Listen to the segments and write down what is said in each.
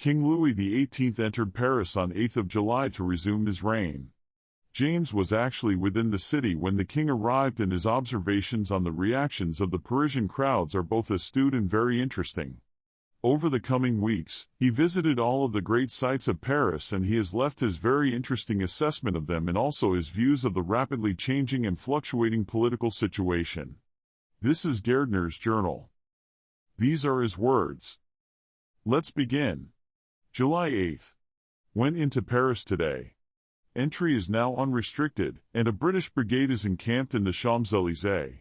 King Louis XVIII entered Paris on 8th of July to resume his reign. James was actually within the city when the king arrived, and his observations on the reactions of the Parisian crowds are both astute and very interesting. Over the coming weeks, he visited all of the great sights of Paris, and he has left his very interesting assessment of them and also his views of the rapidly changing and fluctuating political situation. This is Gairdner's journal. These are his words. Let's begin. July 8th. Went into Paris today. Entry is now unrestricted, and a British brigade is encamped in the Champs-Élysées.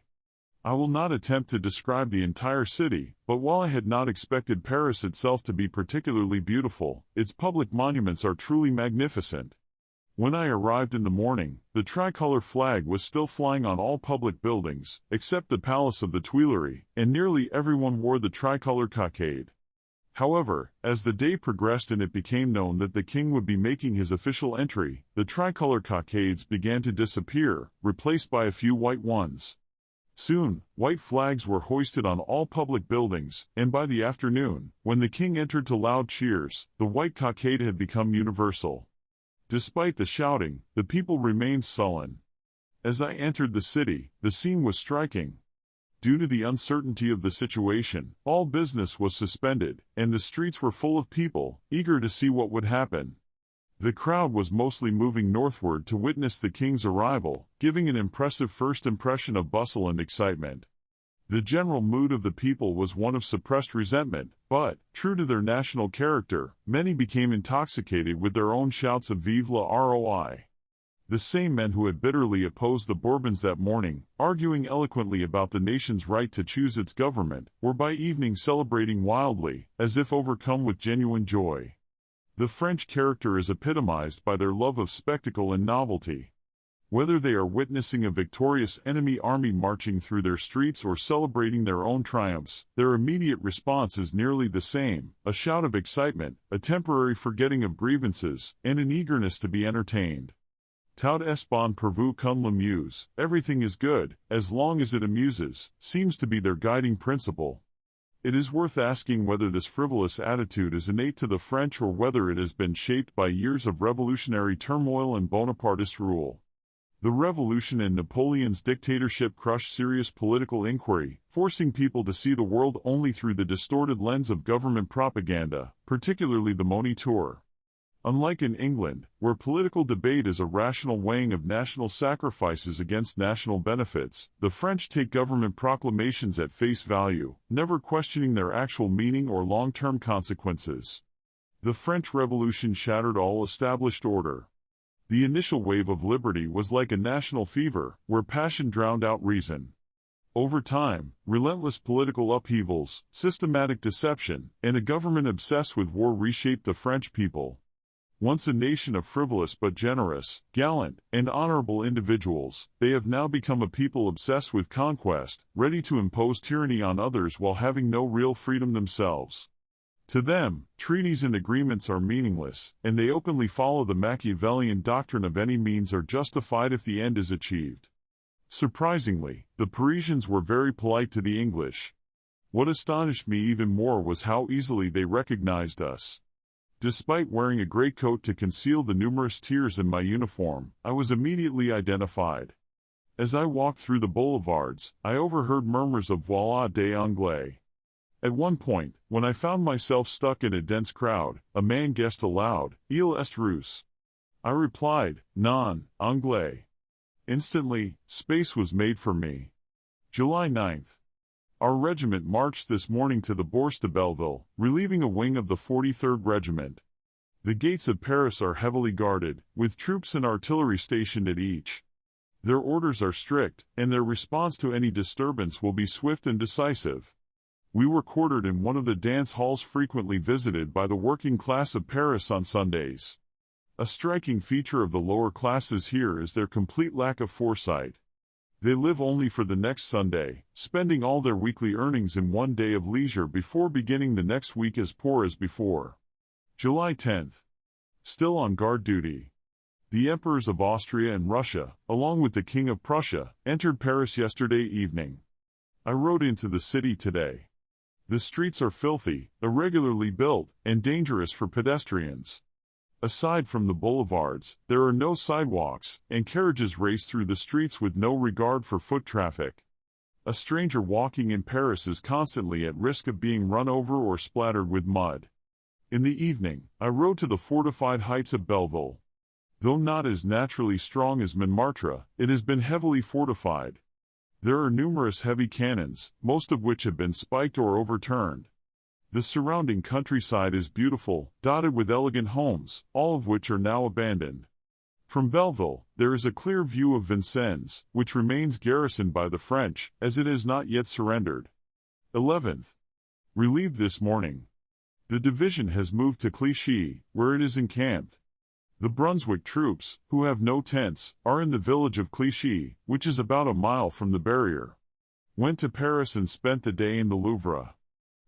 I will not attempt to describe the entire city, but while I had not expected Paris itself to be particularly beautiful, its public monuments are truly magnificent. When I arrived in the morning, the tricolor flag was still flying on all public buildings, except the Palace of the Tuileries, and nearly everyone wore the tricolor cockade. However, as the day progressed and it became known that the king would be making his official entry, the tricolor cockades began to disappear, replaced by a few white ones. Soon, white flags were hoisted on all public buildings, and by the afternoon, when the king entered to loud cheers, the white cockade had become universal. Despite the shouting, the people remained sullen. As I entered the city, the scene was striking. Due to the uncertainty of the situation, all business was suspended, and the streets were full of people, eager to see what would happen. The crowd was mostly moving northward to witness the king's arrival, giving an impressive first impression of bustle and excitement. The general mood of the people was one of suppressed resentment, but, true to their national character, many became intoxicated with their own shouts of Vive la Roi. The same men who had bitterly opposed the Bourbons that morning, arguing eloquently about the nation's right to choose its government, were by evening celebrating wildly, as if overcome with genuine joy. The French character is epitomized by their love of spectacle and novelty. Whether they are witnessing a victorious enemy army marching through their streets or celebrating their own triumphs, their immediate response is nearly the same: a shout of excitement, a temporary forgetting of grievances, and an eagerness to be entertained. Tout est bon pourvu qu'on l'amuse, everything is good, as long as it amuses, seems to be their guiding principle. It is worth asking whether this frivolous attitude is innate to the French or whether it has been shaped by years of revolutionary turmoil and Bonapartist rule. The revolution and Napoleon's dictatorship crushed serious political inquiry, forcing people to see the world only through the distorted lens of government propaganda, particularly the Moniteur. Unlike in England, where political debate is a rational weighing of national sacrifices against national benefits, the French take government proclamations at face value, never questioning their actual meaning or long-term consequences. The French Revolution shattered all established order. The initial wave of liberty was like a national fever, where passion drowned out reason. Over time, relentless political upheavals, systematic deception, and a government obsessed with war reshaped the French people. Once a nation of frivolous but generous, gallant, and honorable individuals, they have now become a people obsessed with conquest, ready to impose tyranny on others while having no real freedom themselves. To them, treaties and agreements are meaningless, and they openly follow the Machiavellian doctrine of any means are justified if the end is achieved. Surprisingly, the Parisians were very polite to the English. What astonished me even more was how easily they recognized us. Despite wearing a greatcoat to conceal the numerous tears in my uniform, I was immediately identified. As I walked through the boulevards, I overheard murmurs of Voilà des Anglais. At one point, when I found myself stuck in a dense crowd, a man guessed aloud, Il est russe. I replied, Non, Anglais. Instantly, space was made for me. July 9th. Our regiment marched this morning to the Bourse de Belleville, relieving a wing of the 43rd Regiment. The gates of Paris are heavily guarded, with troops and artillery stationed at each. Their orders are strict, and their response to any disturbance will be swift and decisive. We were quartered in one of the dance halls frequently visited by the working class of Paris on Sundays. A striking feature of the lower classes here is their complete lack of foresight. They live only for the next Sunday, spending all their weekly earnings in one day of leisure before beginning the next week as poor as before. July 10th. Still on guard duty. The emperors of Austria and Russia, along with the King of Prussia, entered Paris yesterday evening. I rode into the city today. The streets are filthy, irregularly built, and dangerous for pedestrians. Aside from the boulevards, there are no sidewalks, and carriages race through the streets with no regard for foot traffic. A stranger walking in Paris is constantly at risk of being run over or splattered with mud. In the evening, I rode to the fortified heights of Belleville. Though not as naturally strong as Montmartre, it has been heavily fortified. There are numerous heavy cannons, most of which have been spiked or overturned. The surrounding countryside is beautiful, dotted with elegant homes, all of which are now abandoned. From Belleville, there is a clear view of Vincennes, which remains garrisoned by the French, as it has not yet surrendered. 11th. Relieved this morning. The division has moved to Clichy, where it is encamped. The Brunswick troops, who have no tents, are in the village of Clichy, which is about a mile from the barrier. Went to Paris and spent the day in the Louvre.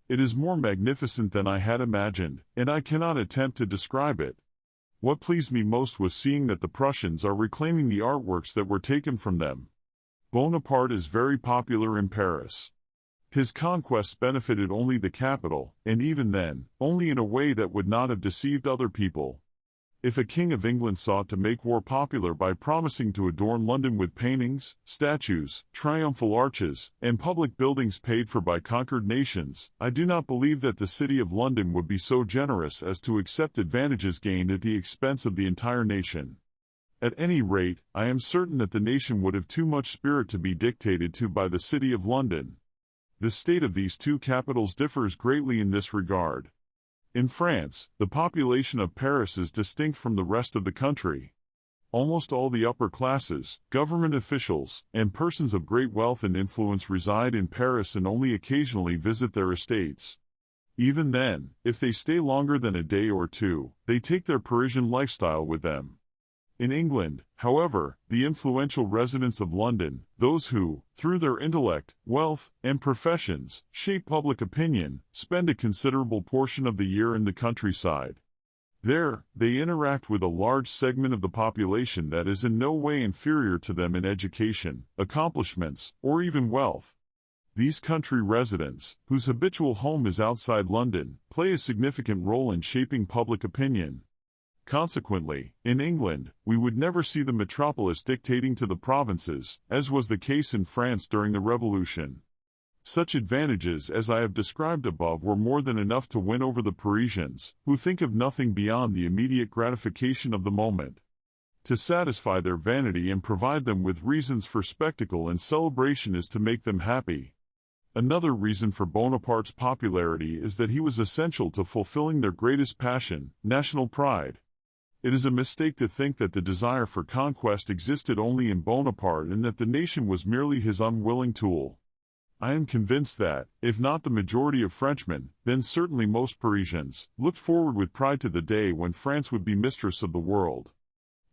It is more magnificent than I had imagined, and I cannot attempt to describe it. What pleased me most was seeing that the Prussians are reclaiming the artworks that were taken from them. Bonaparte is very popular in Paris. His conquests benefited only the capital, and even then, only in a way that would not have deceived other people. If a king of England sought to make war popular by promising to adorn London with paintings, statues, triumphal arches, and public buildings paid for by conquered nations, I do not believe that the city of London would be so generous as to accept advantages gained at the expense of the entire nation. At any rate, I am certain that the nation would have too much spirit to be dictated to by the city of London. The state of these two capitals differs greatly in this regard. In France, the population of Paris is distinct from the rest of the country. Almost all the upper classes, government officials, and persons of great wealth and influence reside in Paris and only occasionally visit their estates. Even then, if they stay longer than a day or two, they take their Parisian lifestyle with them. In England, however, the influential residents of London, those who, through their intellect, wealth, and professions, shape public opinion, spend a considerable portion of the year in the countryside. There, they interact with a large segment of the population that is in no way inferior to them in education, accomplishments, or even wealth. These country residents, whose habitual home is outside London, play a significant role in shaping public opinion. Consequently, in England, we would never see the metropolis dictating to the provinces, as was the case in France during the Revolution. Such advantages as I have described above were more than enough to win over the Parisians, who think of nothing beyond the immediate gratification of the moment. To satisfy their vanity and provide them with reasons for spectacle and celebration is to make them happy. Another reason for Bonaparte's popularity is that he was essential to fulfilling their greatest passion, national pride. It is a mistake to think that the desire for conquest existed only in Bonaparte and that the nation was merely his unwilling tool. I am convinced that, if not the majority of Frenchmen, then certainly most Parisians, looked forward with pride to the day when France would be mistress of the world.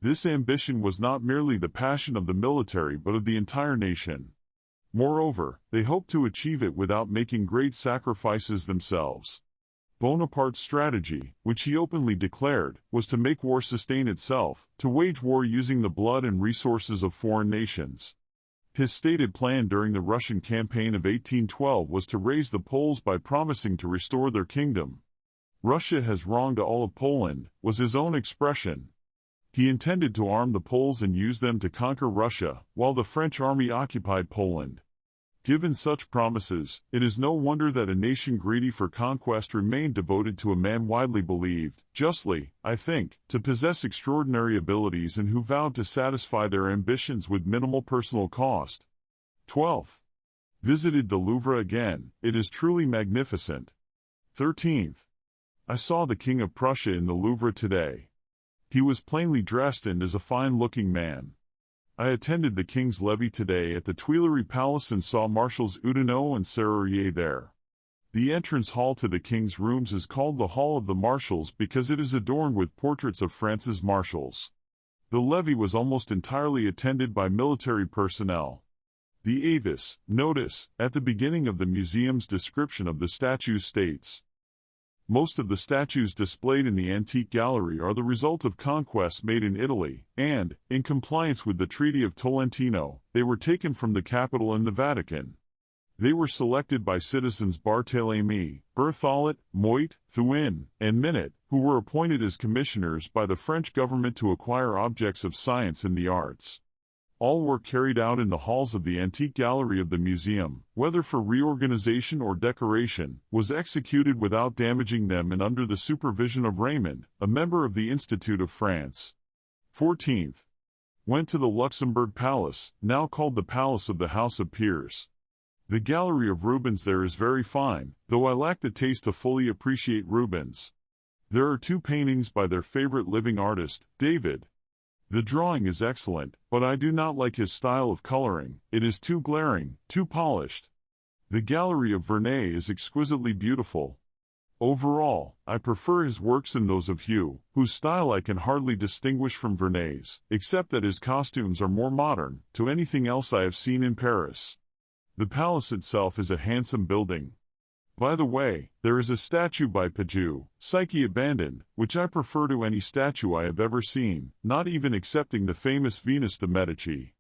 This ambition was not merely the passion of the military but of the entire nation. Moreover, they hoped to achieve it without making great sacrifices themselves. Bonaparte's strategy, which he openly declared, was to make war sustain itself, to wage war using the blood and resources of foreign nations. His stated plan during the Russian campaign of 1812 was to raise the Poles by promising to restore their kingdom. "Russia has wronged all of Poland," was his own expression. He intended to arm the Poles and use them to conquer Russia, while the French army occupied Poland. Given such promises, it is no wonder that a nation greedy for conquest remained devoted to a man widely believed, justly, I think, to possess extraordinary abilities and who vowed to satisfy their ambitions with minimal personal cost. 12th. Visited the Louvre again, it is truly magnificent. 13th. I saw the King of Prussia in the Louvre today. He was plainly dressed and is a fine-looking man. I attended the King's levee today at the Tuileries Palace and saw Marshals Oudinot and Serrurier there. The entrance hall to the King's rooms is called the Hall of the Marshals because it is adorned with portraits of France's marshals. The levee was almost entirely attended by military personnel. The avis, notice, at the beginning of the museum's description of the statues states, "Most of the statues displayed in the antique gallery are the result of conquests made in Italy, and, in compliance with the Treaty of Tolentino, they were taken from the capital and the Vatican." They were selected by citizens Barthélemy, Berthollet, Moit, Thuin, and Minute, who were appointed as commissioners by the French government to acquire objects of science and the arts. All work carried out in the halls of the antique gallery of the museum, whether for reorganization or decoration, was executed without damaging them and under the supervision of Raymond, a member of the Institute of France. 14th. Went to the Luxembourg Palace, now called the Palace of the House of Peers. The gallery of Rubens there is very fine, though I lack the taste to fully appreciate Rubens. There are 2 paintings by their favorite living artist, David. The drawing is excellent, but I do not like his style of coloring. It is too glaring, too polished. The gallery of Vernet is exquisitely beautiful. Overall, I prefer his works and those of Hugh, whose style I can hardly distinguish from Vernet's, except that his costumes are more modern, to anything else I have seen in Paris. The palace itself is a handsome building. By the way, there is a statue by Pajou, Psyche Abandoned, which I prefer to any statue I have ever seen, not even excepting the famous Venus de Medici.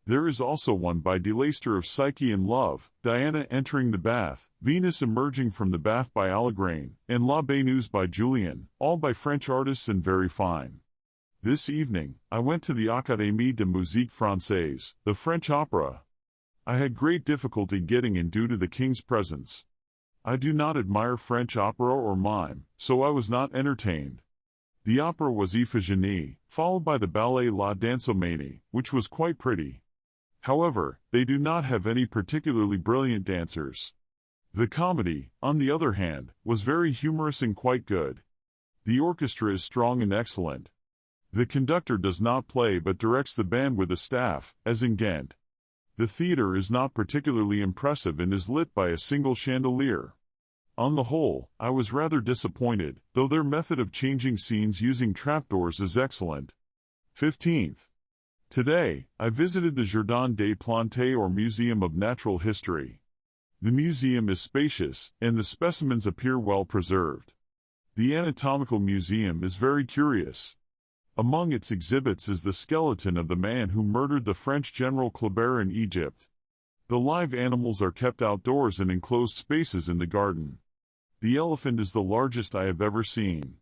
There is also one by de Leicester of Psyche in Love, Diana entering the bath, Venus emerging from the bath by Allegrain, and La Bénuse by Julian, all by French artists and very fine. This evening, I went to the Académie de Musique Française, the French opera. I had great difficulty getting in due to the king's presence. I do not admire French opera or mime, so I was not entertained. The opera was Iphigenie, followed by the ballet La Dansomanie, which was quite pretty. However, they do not have any particularly brilliant dancers. The comedy, on the other hand, was very humorous and quite good. The orchestra is strong and excellent. The conductor does not play but directs the band with a staff, as in Ghent. The theater is not particularly impressive and is lit by a single chandelier. On the whole, I was rather disappointed, though their method of changing scenes using trapdoors is excellent. 15th. Today, I visited the Jardin des Plantes or Museum of Natural History. The museum is spacious, and the specimens appear well preserved. The anatomical museum is very curious. Among its exhibits is the skeleton of the man who murdered the French General Kleber in Egypt. The live animals are kept outdoors in enclosed spaces in the garden. The elephant is the largest I have ever seen.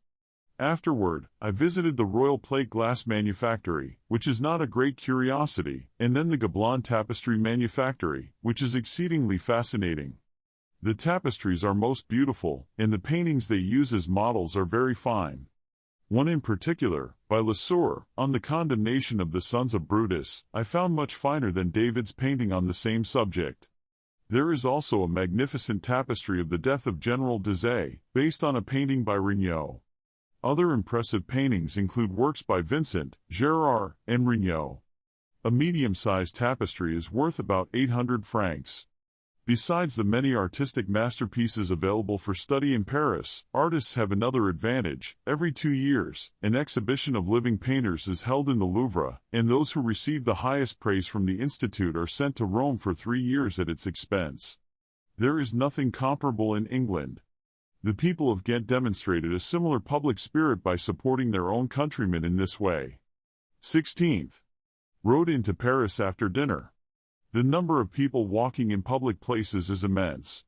Afterward, I visited the Royal Plate Glass Manufactory, which is not a great curiosity, and then the Gablon Tapestry Manufactory, which is exceedingly fascinating. The tapestries are most beautiful, and the paintings they use as models are very fine. One in particular, by Lesueur, on the condemnation of the sons of Brutus, I found much finer than David's painting on the same subject. There is also a magnificent tapestry of the death of General Dezay, based on a painting by Regnault. Other impressive paintings include works by Vincent, Gérard, and Regnault. A medium-sized tapestry is worth about 800 francs. Besides the many artistic masterpieces available for study in Paris, artists have another advantage. Every 2 years, an exhibition of living painters is held in the Louvre, and those who receive the highest praise from the Institute are sent to Rome for 3 years at its expense. There is nothing comparable in England. The people of Ghent demonstrated a similar public spirit by supporting their own countrymen in this way. 16th. Rode into Paris after dinner. The number of people walking in public places is immense.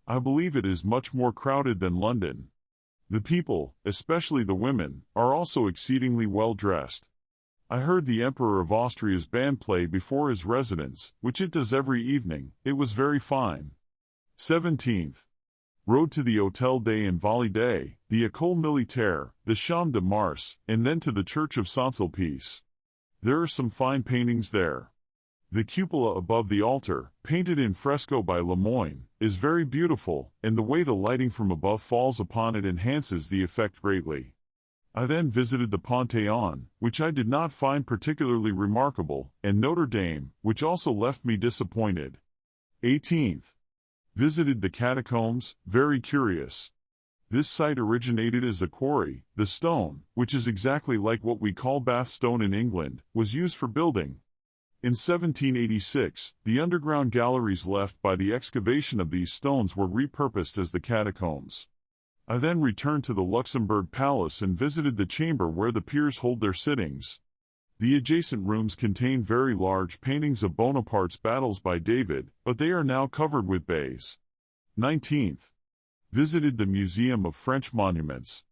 I believe it is much more crowded than London. The people, especially the women, are also exceedingly well dressed. I heard the Emperor of Austria's band play before his residence, which it does every evening. It was very fine. 17th. Rode to the Hôtel des Invalides, the École Militaire, the Champ de Mars, and then to the Church of Saint-Sulpice. There are some fine paintings there. The cupola above the altar, painted in fresco by Lemoyne, is very beautiful, and the way the lighting from above falls upon it enhances the effect greatly. I then visited the Panthéon, which I did not find particularly remarkable, and Notre Dame, which also left me disappointed. 18th. Visited the catacombs, very curious. This site originated as a quarry. The stone, which is exactly like what we call Bath stone in England, was used for building. In 1786, the underground galleries left by the excavation of these stones were repurposed as the catacombs. I then returned to the Luxembourg Palace and visited the chamber where the peers hold their sittings. The adjacent rooms contain very large paintings of Bonaparte's battles by David, but they are now covered with baize. 19th. Visited the Museum of French Monuments.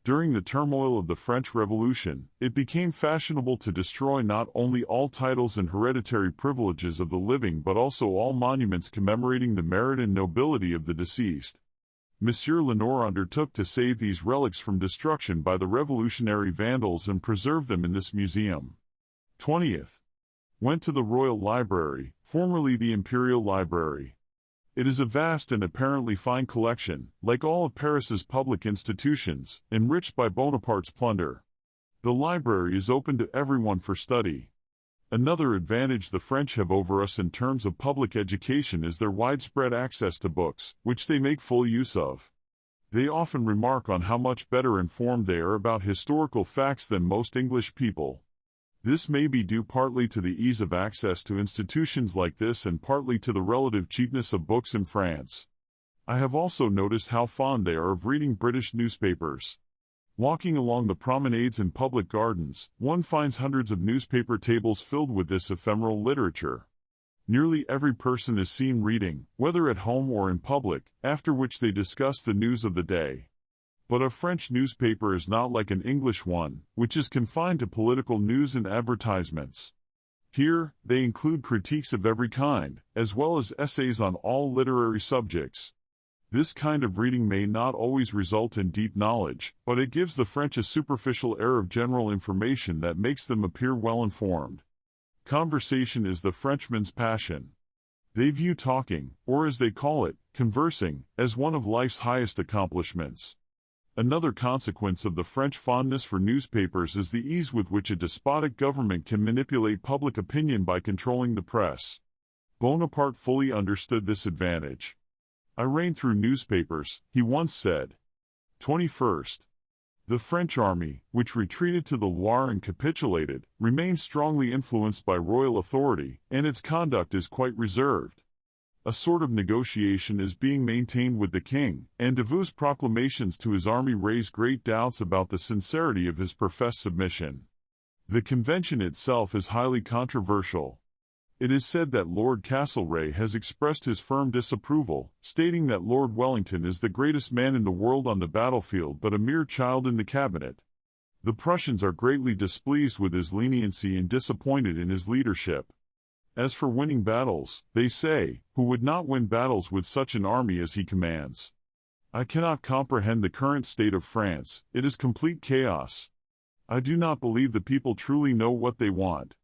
During the turmoil of the French Revolution, it became fashionable to destroy not only all titles and hereditary privileges of the living but also all monuments commemorating the merit and nobility of the deceased. Monsieur Lenoir undertook to save these relics from destruction by the revolutionary Vandals and preserve them in this museum. 20th. Went to the Royal Library, formerly the Imperial Library. It is a vast and apparently fine collection, like all of Paris's public institutions, enriched by Bonaparte's plunder. The library is open to everyone for study. Another advantage the French have over us in terms of public education is their widespread access to books, which they make full use of. They often remark on how much better informed they are about historical facts than most English people. This may be due partly to the ease of access to institutions like this and partly to the relative cheapness of books in France. I have also noticed how fond they are of reading British newspapers. Walking along the promenades and public gardens, one finds hundreds of newspaper tables filled with this ephemeral literature. Nearly every person is seen reading, whether at home or in public, after which they discuss the news of the day. But a French newspaper is not like an English one, which is confined to political news and advertisements. Here, they include critiques of every kind, as well as essays on all literary subjects. This kind of reading may not always result in deep knowledge, but it gives the French a superficial air of general information that makes them appear well-informed. Conversation is the Frenchman's passion. They view talking, or as they call it, conversing, as one of life's highest accomplishments. Another consequence of the French fondness for newspapers is the ease with which a despotic government can manipulate public opinion by controlling the press. Bonaparte fully understood this advantage. "I reign through newspapers," he once said. 21st. The French army, which retreated to the Loire and capitulated, remains strongly influenced by royal authority, and its conduct is quite reserved. A sort of negotiation is being maintained with the king, and Davout's proclamations to his army raise great doubts about the sincerity of his professed submission. The convention itself is highly controversial. It is said that Lord Castlereagh has expressed his firm disapproval, stating that Lord Wellington is the greatest man in the world on the battlefield but a mere child in the cabinet. The Prussians are greatly displeased with his leniency and disappointed in his leadership. As for winning battles, they say, who would not win battles with such an army as he commands? I cannot comprehend the current state of France, it is complete chaos. I do not believe the people truly know what they want.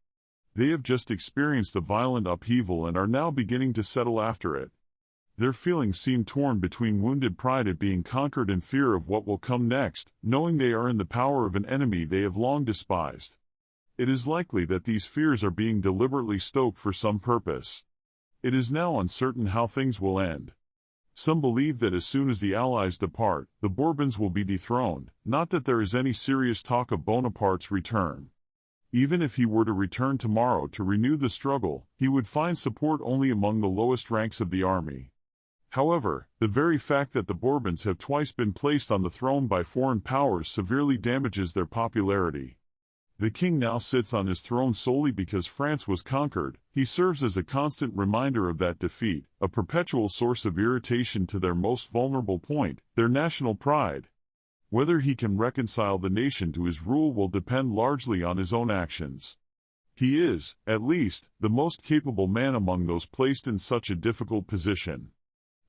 They have just experienced a violent upheaval and are now beginning to settle after it. Their feelings seem torn between wounded pride at being conquered and fear of what will come next, knowing they are in the power of an enemy they have long despised. It is likely that these fears are being deliberately stoked for some purpose. It is now uncertain how things will end. Some believe that as soon as the Allies depart, the Bourbons will be dethroned, not that there is any serious talk of Bonaparte's return. Even if he were to return tomorrow to renew the struggle, he would find support only among the lowest ranks of the army. However, the very fact that the Bourbons have twice been placed on the throne by foreign powers severely damages their popularity. The king now sits on his throne solely because France was conquered. He serves as a constant reminder of that defeat, a perpetual source of irritation to their most vulnerable point, their national pride. Whether he can reconcile the nation to his rule will depend largely on his own actions. He is, at least, the most capable man among those placed in such a difficult position.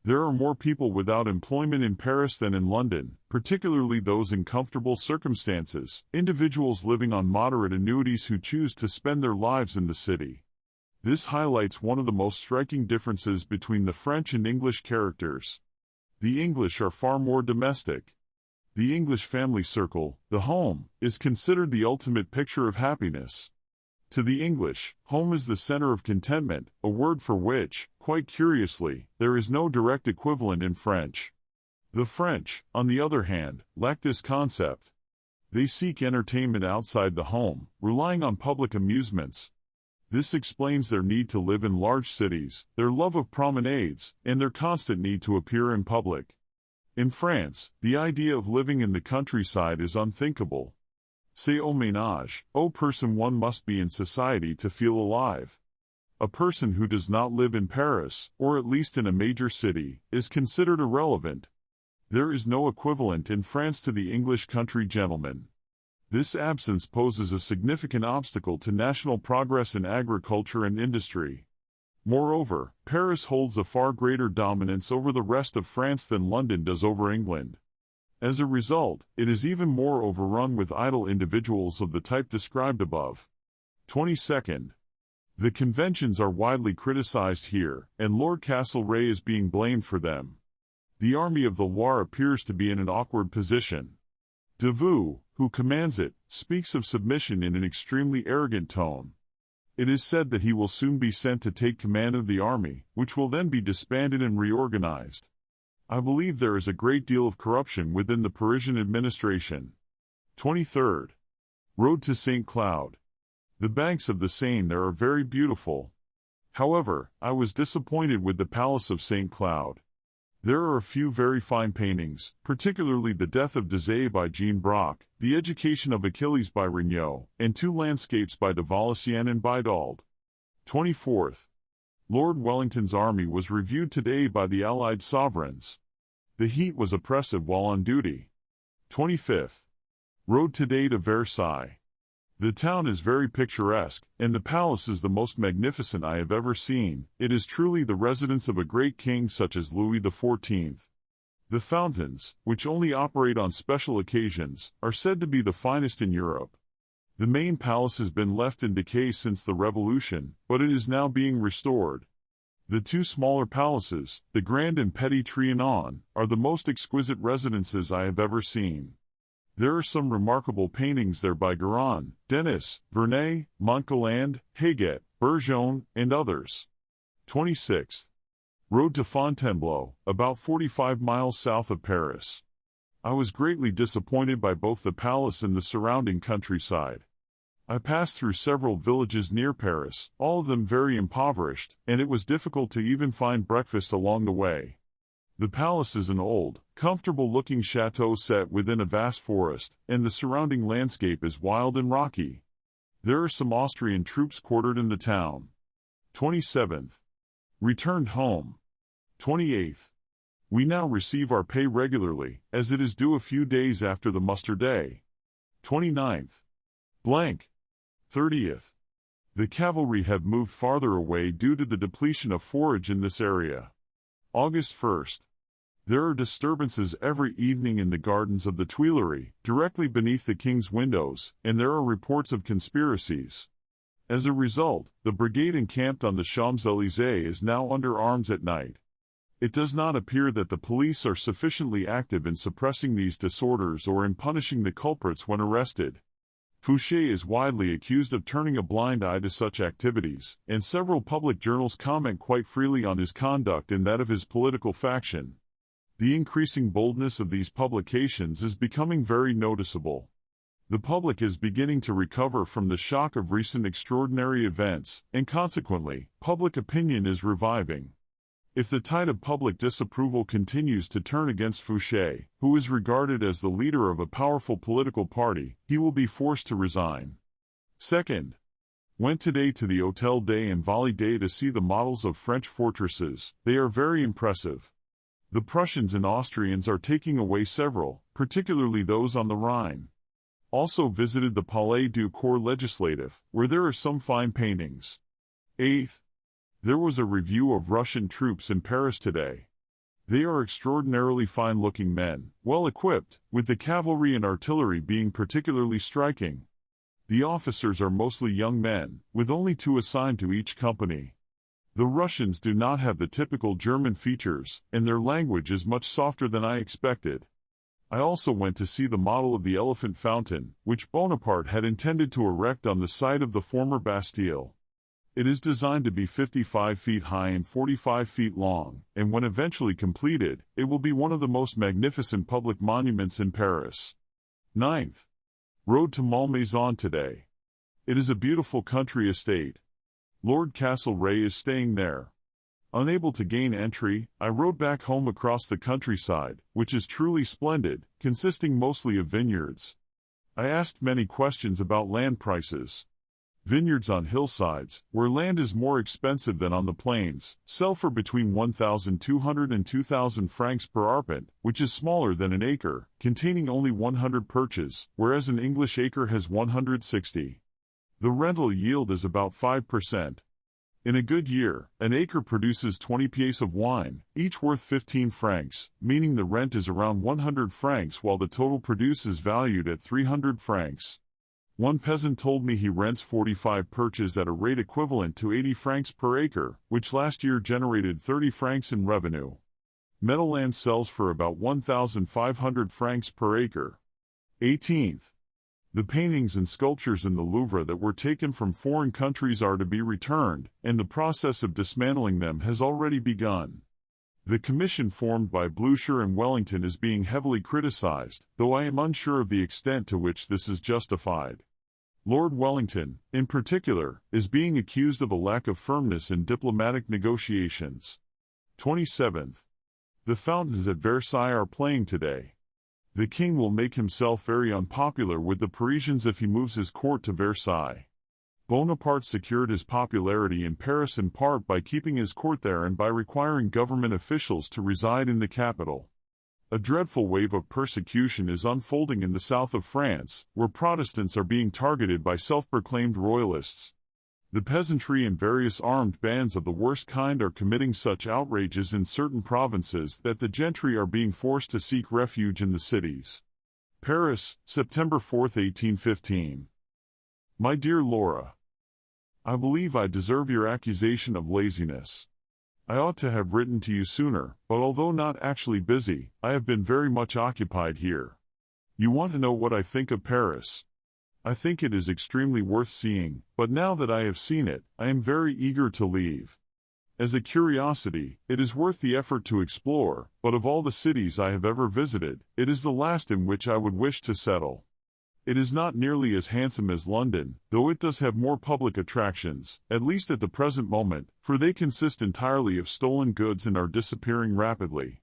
There are more people without employment in Paris than in London, particularly those in comfortable circumstances, individuals living on moderate annuities who choose to spend their lives in the city. This highlights one of the most striking differences between the French and English characters. The English are far more domestic. The English family circle, the home, is considered the ultimate picture of happiness. To the English, home is the center of contentment, a word for which, quite curiously, there is no direct equivalent in French. The French, on the other hand, lack this concept. They seek entertainment outside the home, relying on public amusements. This explains their need to live in large cities, their love of promenades, and their constant need to appear in public. In France, the idea of living in the countryside is unthinkable. C'est au ménage, O person one must be in society to feel alive. A person who does not live in Paris, or at least in a major city, is considered irrelevant. There is no equivalent in France to the English country gentleman. This absence poses a significant obstacle to national progress in agriculture and industry. Moreover, Paris holds a far greater dominance over the rest of France than London does over England. As a result, it is even more overrun with idle individuals of the type described above. 22nd. The conventions are widely criticized here, and Lord Castlereagh is being blamed for them. The Army of the Loire appears to be in an awkward position. Davout, who commands it, speaks of submission in an extremely arrogant tone. It is said that he will soon be sent to take command of the army, which will then be disbanded and reorganized. I believe there is a great deal of corruption within the Parisian administration. 23rd. Road to St. Cloud. The banks of the Seine there are very beautiful. However, I was disappointed with the Palace of St. Cloud. There are a few very fine paintings, particularly The Death of Désiré by Jean Braque, The Education of Achilles by Regnault, and 2 landscapes by de Valenciennes and Bidald. 24th. Lord Wellington's army was reviewed today by the Allied sovereigns. The heat was oppressive while on duty. 25th. Rode today to Versailles. The town is very picturesque, and the palace is the most magnificent I have ever seen. It is truly the residence of a great king such as Louis XIV. The fountains, which only operate on special occasions, are said to be the finest in Europe. The main palace has been left in decay since the Revolution, but it is now being restored. The 2 smaller palaces, the Grand and Petit Trianon, are the most exquisite residences I have ever seen. There are some remarkable paintings there by Guérin, Denis, Vernet, Montgalland, Haguet, Bourgeon, and others. 26th. Rode to Fontainebleau, about 45 miles south of Paris. I was greatly disappointed by both the palace and the surrounding countryside. I passed through several villages near Paris, all of them very impoverished, and it was difficult to even find breakfast along the way. The palace is an old, comfortable-looking chateau set within a vast forest, and the surrounding landscape is wild and rocky. There are some Austrian troops quartered in the town. 27th. Returned home. 28th. We now receive our pay regularly, as it is due a few days after the muster day. 29th. Blank. 30th. The cavalry have moved farther away due to the depletion of forage in this area. August 1st. There are disturbances every evening in the gardens of the Tuileries, directly beneath the king's windows, and there are reports of conspiracies. As a result, the brigade encamped on the Champs-Élysées is now under arms at night. It does not appear that the police are sufficiently active in suppressing these disorders or in punishing the culprits when arrested. Fouché is widely accused of turning a blind eye to such activities, and several public journals comment quite freely on his conduct and that of his political faction. The increasing boldness of these publications is becoming very noticeable. The public is beginning to recover from the shock of recent extraordinary events, and consequently, public opinion is reviving. If the tide of public disapproval continues to turn against Fouché, who is regarded as the leader of a powerful political party, he will be forced to resign. Second. Went today to the Hôtel des Invalides to see the models of French fortresses. They are very impressive. The Prussians and Austrians are taking away several, particularly those on the Rhine. Also visited the Palais du Corps Legislatif, where there are some fine paintings. 8th. There was a review of Russian troops in Paris today. They are extraordinarily fine-looking men, well equipped, with the cavalry and artillery being particularly striking. The officers are mostly young men, with only 2 assigned to each company. The Russians do not have the typical German features, and their language is much softer than I expected. I also went to see the model of the Elephant Fountain, which Bonaparte had intended to erect on the site of the former Bastille. It is designed to be 55 feet high and 45 feet long, and when eventually completed, it will be one of the most magnificent public monuments in Paris. 9th. Rode to Malmaison today. It is a beautiful country estate. Lord Castlereagh is staying there. Unable to gain entry, I rode back home across the countryside, which is truly splendid, consisting mostly of vineyards. I asked many questions about land prices. Vineyards on hillsides, where land is more expensive than on the plains, sell for between 1,200 and 2,000 francs per arpent, which is smaller than an acre, containing only 100 perches, whereas an English acre has 160. The rental yield is about 5%. In a good year, an acre produces 20 pièces of wine, each worth 15 francs, meaning the rent is around 100 francs while the total produce is valued at 300 francs. One peasant told me he rents 45 perches at a rate equivalent to 80 francs per acre, which last year generated 30 francs in revenue. Meadowland sells for about 1,500 francs per acre. 18th. The paintings and sculptures in the Louvre that were taken from foreign countries are to be returned, and the process of dismantling them has already begun. The commission formed by Blucher and Wellington is being heavily criticized, though I am unsure of the extent to which this is justified. Lord Wellington, in particular, is being accused of a lack of firmness in diplomatic negotiations. 27th. The fountains at Versailles are playing today. The king will make himself very unpopular with the Parisians if he moves his court to Versailles. Bonaparte secured his popularity in Paris in part by keeping his court there and by requiring government officials to reside in the capital. A dreadful wave of persecution is unfolding in the south of France, where Protestants are being targeted by self-proclaimed royalists. The peasantry and various armed bands of the worst kind are committing such outrages in certain provinces that the gentry are being forced to seek refuge in the cities. Paris, September 4, 1815. My dear Laura, I believe I deserve your accusation of laziness. I ought to have written to you sooner, but although not actually busy, I have been very much occupied here. You want to know what I think of Paris. I think it is extremely worth seeing, but now that I have seen it, I am very eager to leave. As a curiosity, it is worth the effort to explore, but of all the cities I have ever visited, it is the last in which I would wish to settle. It is not nearly as handsome as London, though it does have more public attractions, at least at the present moment, for they consist entirely of stolen goods and are disappearing rapidly.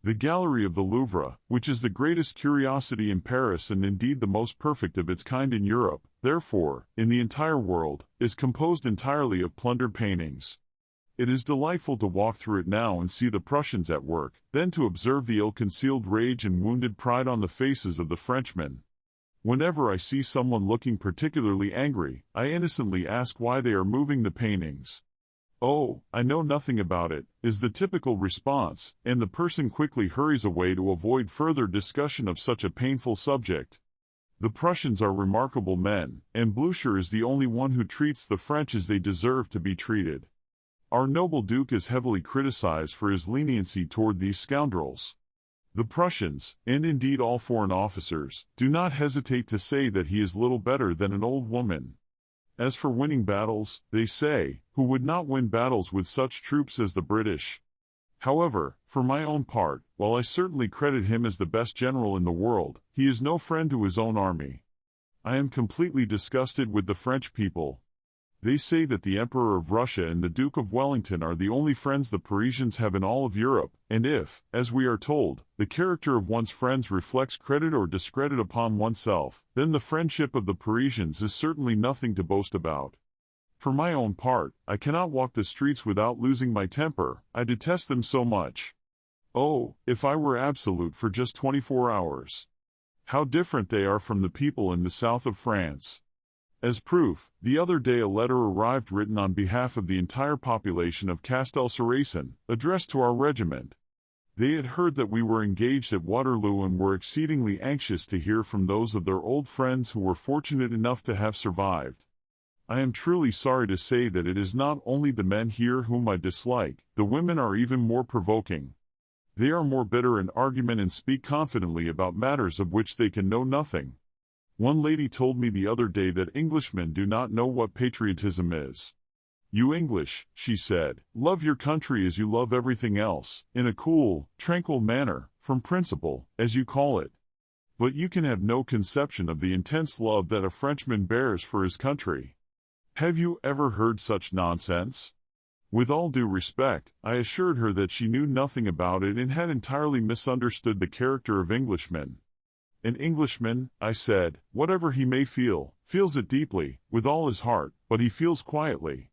The Gallery of the Louvre, which is the greatest curiosity in Paris and indeed the most perfect of its kind in Europe, therefore, in the entire world, is composed entirely of plundered paintings. It is delightful to walk through it now and see the Prussians at work, then to observe the ill-concealed rage and wounded pride on the faces of the Frenchmen. Whenever I see someone looking particularly angry, I innocently ask why they are moving the paintings. "Oh, I know nothing about it," is the typical response, and the person quickly hurries away to avoid further discussion of such a painful subject. The Prussians are remarkable men, and Blucher is the only one who treats the French as they deserve to be treated. Our noble Duke is heavily criticized for his leniency toward these scoundrels. The Prussians, and indeed all foreign officers, do not hesitate to say that he is little better than an old woman. As for winning battles, they say, who would not win battles with such troops as the British? However, for my own part, while I certainly credit him as the best general in the world, he is no friend to his own army. I am completely disgusted with the French people. They say that the Emperor of Russia and the Duke of Wellington are the only friends the Parisians have in all of Europe, and if, as we are told, the character of one's friends reflects credit or discredit upon oneself, then the friendship of the Parisians is certainly nothing to boast about. For my own part, I cannot walk the streets without losing my temper, I detest them so much. Oh, if I were absolute for just 24 hours! How different they are from the people in the south of France. As proof, the other day a letter arrived written on behalf of the entire population of Castel-Sarracen, addressed to our regiment. They had heard that we were engaged at Waterloo and were exceedingly anxious to hear from those of their old friends who were fortunate enough to have survived. I am truly sorry to say that it is not only the men here whom I dislike, the women are even more provoking. They are more bitter in argument and speak confidently about matters of which they can know nothing. One lady told me the other day that Englishmen do not know what patriotism is. "You English," she said, "love your country as you love everything else, in a cool, tranquil manner, from principle, as you call it. But you can have no conception of the intense love that a Frenchman bears for his country. Have you ever heard such nonsense?" With all due respect, I assured her that she knew nothing about it and had entirely misunderstood the character of Englishmen. An Englishman, I said, whatever he may feel, feels it deeply, with all his heart, but he feels quietly.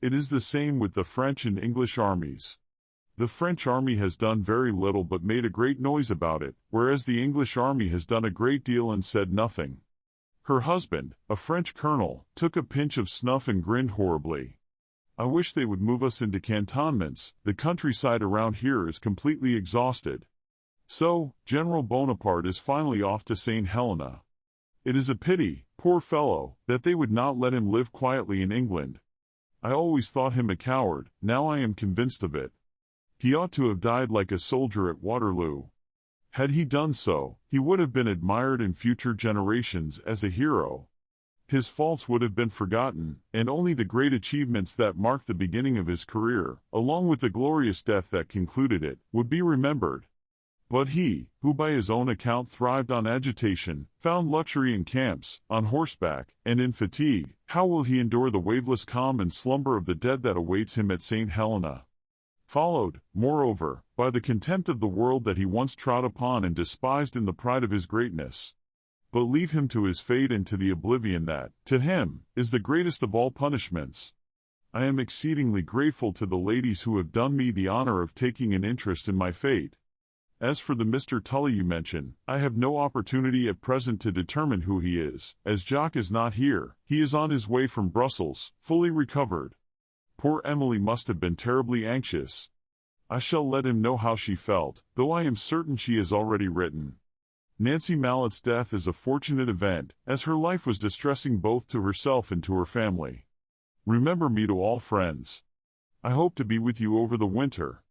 It is the same with the French and English armies. The French army has done very little but made a great noise about it, whereas the English army has done a great deal and said nothing. Her husband, a French colonel, took a pinch of snuff and grinned horribly. I wish they would move us into cantonments, the countryside around here is completely exhausted. So, General Bonaparte is finally off to St. Helena. It is a pity, poor fellow, that they would not let him live quietly in England. I always thought him a coward, now I am convinced of it. He ought to have died like a soldier at Waterloo. Had he done so, he would have been admired in future generations as a hero. His faults would have been forgotten, and only the great achievements that marked the beginning of his career, along with the glorious death that concluded it, would be remembered. But he, who by his own account thrived on agitation, found luxury in camps, on horseback, and in fatigue, how will he endure the waveless calm and slumber of the dead that awaits him at St. Helena? Followed, moreover, by the contempt of the world that he once trod upon and despised in the pride of his greatness. But leave him to his fate and to the oblivion that, to him, is the greatest of all punishments. I am exceedingly grateful to the ladies who have done me the honor of taking an interest in my fate. As for the Mr. Tully you mention, I have no opportunity at present to determine who he is, as Jock is not here, he is on his way from Brussels, fully recovered. Poor Emily must have been terribly anxious. I shall let him know how she felt, though I am certain she has already written. Nancy Mallett's death is a fortunate event, as her life was distressing both to herself and to her family. Remember me to all friends. I hope to be with you over the winter.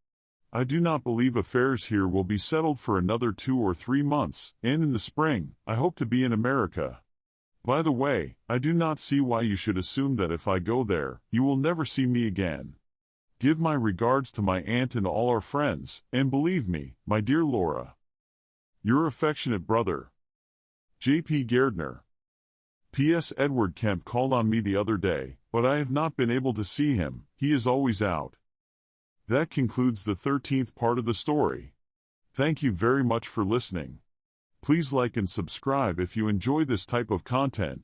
I do not believe affairs here will be settled for another 2 or 3 months, and in the spring, I hope to be in America. By the way, I do not see why you should assume that if I go there, you will never see me again. Give my regards to my aunt and all our friends, and believe me, my dear Laura, your affectionate brother, J.P. Gairdner. P.S. Edward Kemp called on me the other day, but I have not been able to see him, he is always out. That concludes the 13th part of the story. Thank you very much for listening. Please like and subscribe if you enjoy this type of content.